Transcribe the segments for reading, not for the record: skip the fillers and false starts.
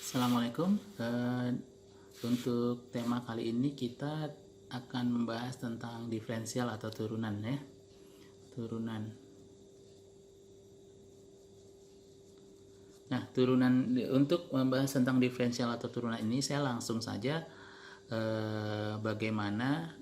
Assalamualaikum. Untuk tema kali ini kita akan membahas tentang diferensial atau turunan ya. Turunan. Nah, untuk membahas tentang diferensial atau turunan ini saya langsung saja bagaimana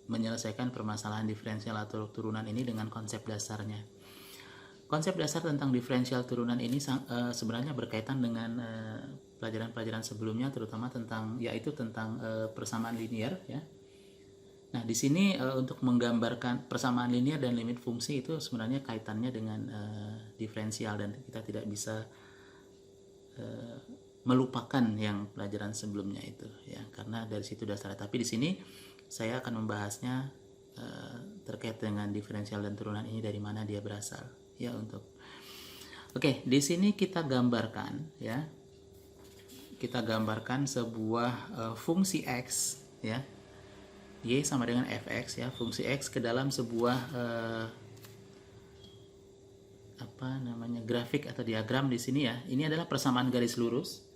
menyelesaikan permasalahan diferensial atau turunan ini dengan konsep dasarnya. Konsep dasar tentang diferensial turunan ini sebenarnya berkaitan dengan pelajaran-pelajaran sebelumnya, terutama tentang persamaan linear ya. Nah, di sini untuk menggambarkan persamaan linear dan limit fungsi itu sebenarnya kaitannya dengan diferensial, dan kita tidak bisa melupakan yang pelajaran sebelumnya itu ya, karena dari situ dasarnya. Tapi di sini saya akan membahasnya terkait dengan diferensial dan turunan ini, dari mana dia berasal ya. Oke, di sini kita gambarkan ya. Kita gambarkan sebuah fungsi x ya. Y sama dengan fx ya, fungsi x ke dalam sebuah grafik atau diagram di sini ya. Ini adalah persamaan garis lurus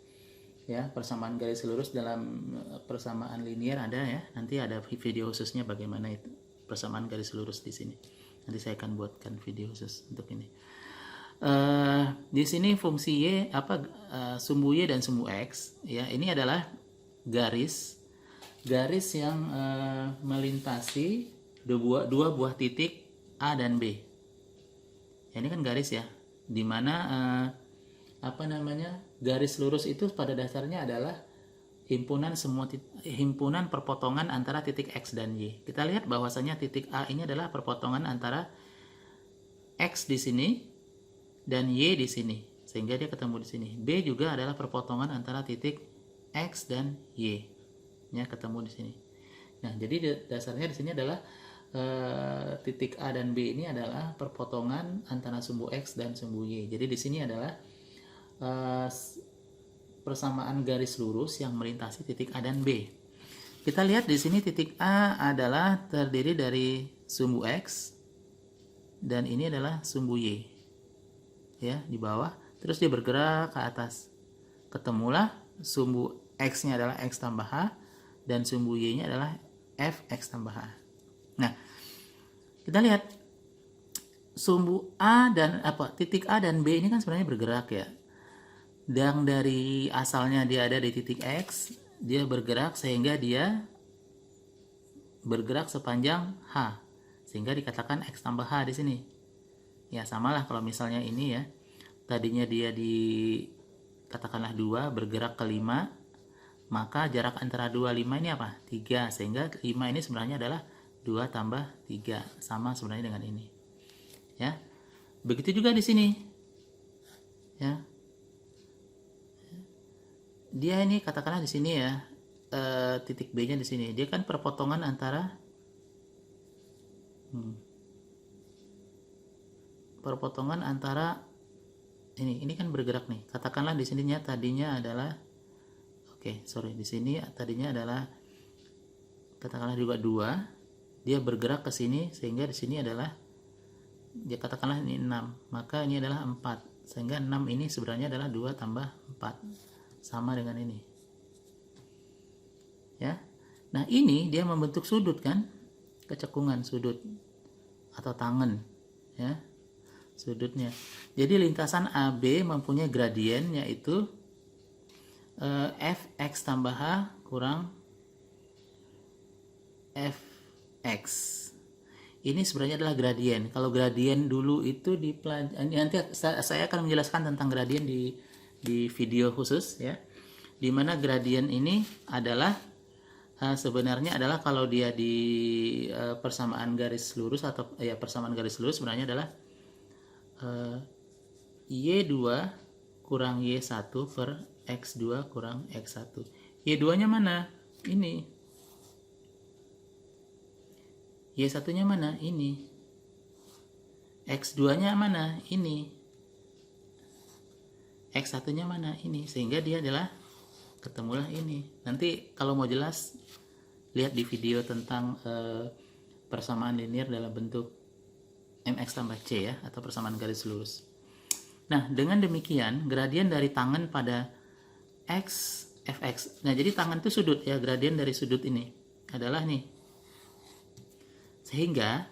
ya, persamaan garis lurus dalam persamaan linear ada ya. Nanti ada video khususnya bagaimana itu persamaan garis lurus di sini. Nanti saya akan buatkan video khusus untuk ini. Di sini fungsi y sumbu y dan sumbu x ya, ini adalah garis yang melintasi dua buah titik A dan B. Ya, ini kan garis ya, dimana garis lurus itu pada dasarnya adalah himpunan perpotongan antara titik x dan y. Kita lihat bahwasanya titik A ini adalah perpotongan antara x di sini dan y di sini, sehingga dia ketemu di sini. B juga adalah perpotongan antara titik x dan y, ya, ketemu di sini. Nah, jadi dasarnya di sini adalah titik A dan B ini adalah perpotongan antara sumbu x dan sumbu y. Jadi di sini adalah persamaan garis lurus yang melintasi titik A dan B. Kita lihat di sini titik A adalah terdiri dari sumbu X dan ini adalah sumbu Y. Ya, di bawah, terus dia bergerak ke atas. Ketemulah sumbu X-nya adalah X tambah H dan sumbu Y-nya adalah Fx tambah H. Nah, kita lihat sumbu A dan titik A dan B ini kan sebenarnya bergerak ya. Dan dari asalnya dia ada di titik X, dia bergerak sehingga dia bergerak sepanjang H, sehingga dikatakan X tambah H di sini. Ya, samalah kalau misalnya ini ya, tadinya dia katakanlah 2, bergerak ke 5, maka jarak antara 2 5 ini apa? 3, sehingga 5 ini sebenarnya adalah 2 tambah 3, sama sebenarnya dengan ini. Ya. Begitu juga di sini. Ya. Dia ini katakanlah di sini ya, titik B-nya di sini. Dia kan perpotongan antara ini kan bergerak nih. Katakanlah di sininya tadinya adalah di sini tadinya adalah katakanlah juga 2. Dia bergerak ke sini sehingga di sini adalah dia katakanlah ini 6. Maka ini adalah 4. Sehingga 6 ini sebenarnya adalah 2 tambah 4. Sama dengan ini ya. Nah, ini dia membentuk sudut kan, kecekungan sudut atau tangen ya, sudutnya. Jadi lintasan AB mempunyai gradien, yaitu Fx tambah H kurang Fx. Ini sebenarnya adalah gradien. Kalau gradien dulu itu nanti saya akan menjelaskan tentang gradien di video khusus ya, dimana gradien ini adalah sebenarnya adalah kalau dia di persamaan garis lurus atau ya persamaan garis lurus sebenarnya adalah Y2 kurang Y1 per X2 kurang X1. Y2 nya mana? Ini. Y1 nya mana? Ini. X2 nya mana? Ini. X1 nya mana? Ini. Sehingga dia adalah ketemulah ini. Nanti kalau mau jelas lihat di video tentang persamaan linear dalam bentuk mx tambah c ya, atau persamaan garis lurus. Nah, dengan demikian gradien dari tangen pada X fx. Nah, jadi tangan itu sudut ya, gradien dari sudut ini adalah nih. Sehingga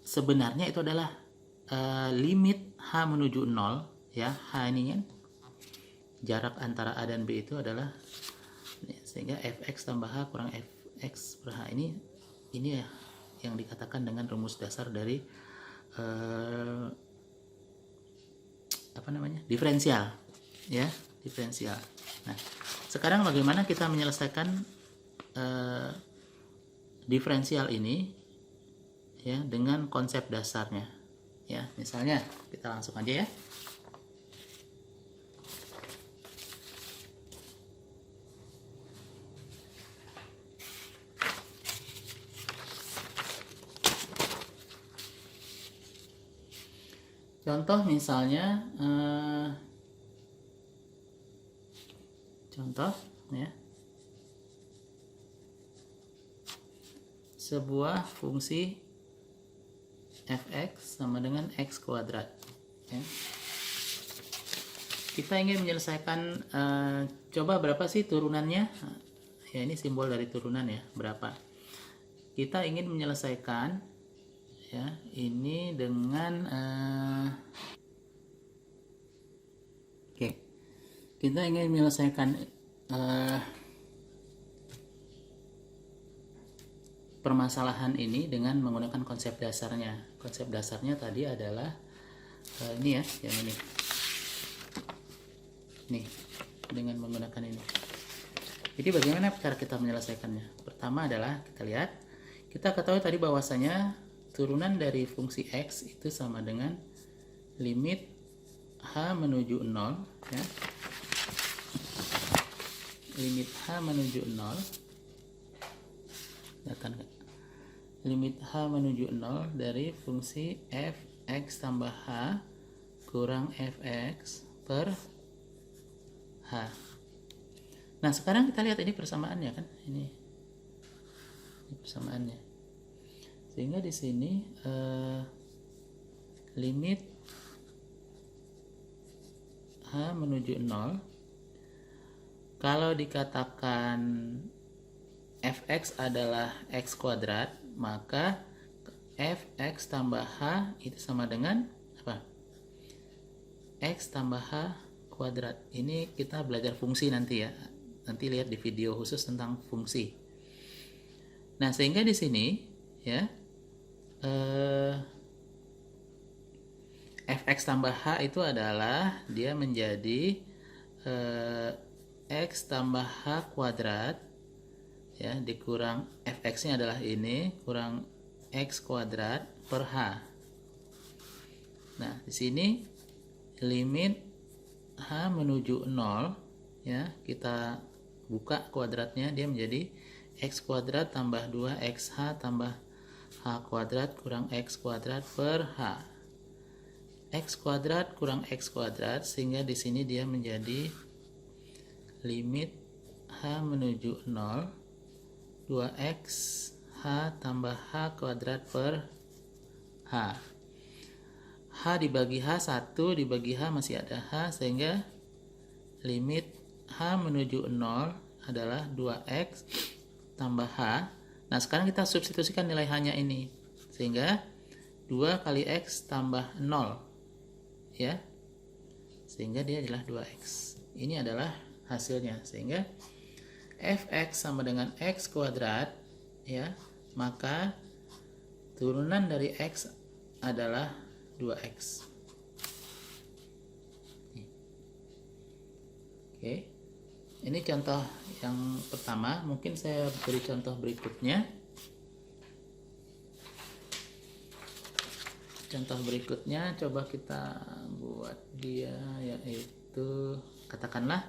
sebenarnya itu adalah limit H menuju 0 ya. H ini kan jarak antara A dan B itu adalah, sehingga fx tambah H kurang fx per H ini ya yang dikatakan dengan rumus dasar dari diferensial ya, diferensial. Nah, sekarang bagaimana kita menyelesaikan diferensial ini ya dengan konsep dasarnya ya. Misalnya kita langsung aja ya. Contoh misalnya contoh ya, sebuah fungsi fx sama dengan x kuadrat ya. Kita ingin menyelesaikan, coba berapa sih turunannya ya, ini simbol dari turunan ya, berapa. Kita ingin menyelesaikan ya ini dengan oke, kita ingin menyelesaikan permasalahan ini dengan menggunakan konsep dasarnya. Konsep dasarnya tadi adalah ini ya, yang ini nih, dengan menggunakan ini. Jadi bagaimana cara kita menyelesaikannya? Pertama adalah kita lihat, kita ketahui tadi bahwasanya turunan dari fungsi x itu sama dengan limit h menuju 0 ya. Limit h menuju 0, kelihatan nggak? Limit h menuju 0 dari fungsi fx tambah h kurang fx per h. Nah, sekarang kita lihat ini persamaannya kan, ini persamaannya. Sehingga di sini limit h menuju 0, kalau dikatakan fx adalah x kuadrat, maka fx tambah h itu sama dengan apa? X tambah h kuadrat. Ini kita belajar fungsi nanti ya. Nanti lihat di video khusus tentang fungsi. Nah, sehingga di sini ya, fx tambah h itu adalah dia menjadi x tambah h kuadrat ya, dikurang fx nya adalah ini, kurang x kuadrat per h. Nah, di sini limit h menuju 0 ya, kita buka kuadratnya, dia menjadi x kuadrat tambah 2xh tambah h kuadrat kurang x kuadrat per h. X kuadrat kurang x kuadrat, sehingga di sini dia menjadi limit h menuju 0 2x h tambah h kuadrat per h. H dibagi h 1 dibagi h masih ada h, sehingga limit h menuju 0 adalah 2x tambah h. Nah, sekarang kita substitusikan nilai h-nya ini, sehingga 2 kali x tambah 0 ya, sehingga dia adalah 2x. Ini adalah hasilnya, sehingga fx sama dengan x kuadrat ya, maka turunan dari x adalah 2x. Oke, ini contoh yang pertama. Mungkin saya beri contoh berikutnya. Contoh berikutnya coba kita buat dia, yaitu katakanlah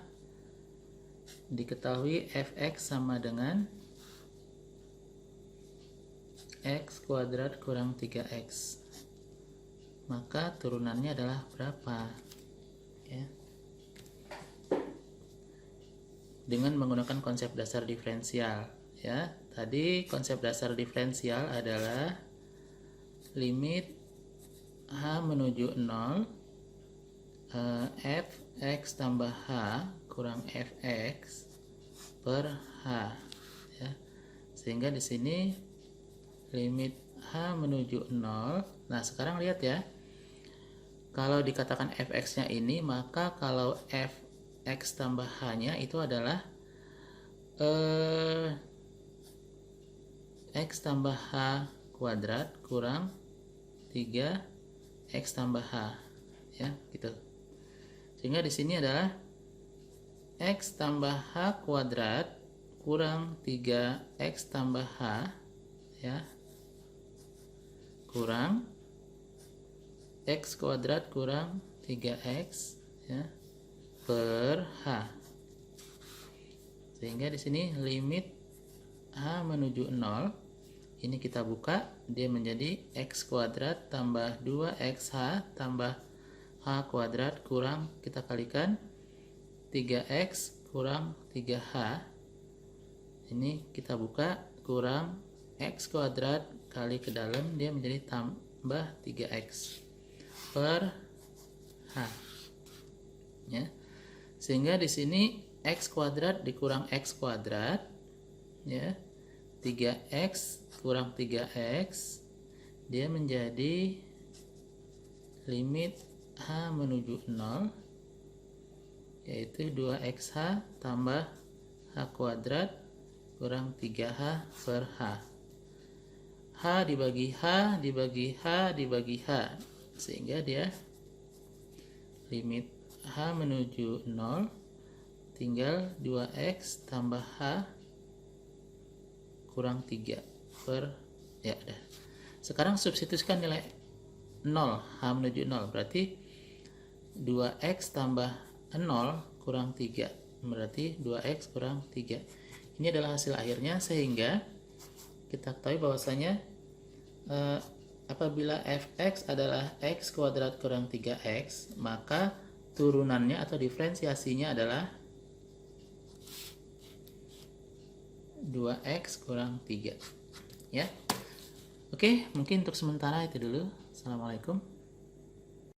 diketahui fx sama dengan x kuadrat kurang 3x, maka turunannya adalah berapa ya, dengan menggunakan konsep dasar diferensial ya. Tadi konsep dasar diferensial adalah limit h menuju 0 fx tambah h kurang fx per h, ya. Sehingga di sini limit h menuju 0. Nah, sekarang lihat ya. Kalau dikatakan fx-nya ini, maka kalau fx tambah h-nya itu adalah x tambah h kuadrat kurang 3x tambah h, ya, gitu. Sehingga di sini adalah x tambah h kuadrat kurang 3x tambah h, ya, kurang x kuadrat kurang 3x, ya, per h. Sehingga di sini limit h menuju 0 ini kita buka, dia menjadi x kuadrat tambah 2xh tambah h kuadrat kurang, kita kalikan 3x kurang 3h. Ini kita buka, kurang x kuadrat kali ke dalam, dia menjadi tambah 3x per h, ya. Sehingga di sini x kuadrat dikurang x kuadrat, ya, 3x kurang 3x, dia menjadi limit h menuju 0, yaitu 2xh tambah h kuadrat kurang 3h per h. H dibagi h dibagi h dibagi h, sehingga dia limit h menuju 0 tinggal 2x tambah h kurang 3 per, ya udah. Sekarang substitusikan nilai 0, h menuju 0, berarti 2x tambah 0 kurang 3, berarti 2x kurang 3. Ini adalah hasil akhirnya, sehingga kita ketahui bahwasanya apabila fx adalah x kuadrat kurang 3x, maka turunannya atau diferensiasinya adalah 2x kurang 3, ya. Oke, mungkin untuk sementara itu dulu. Assalamualaikum.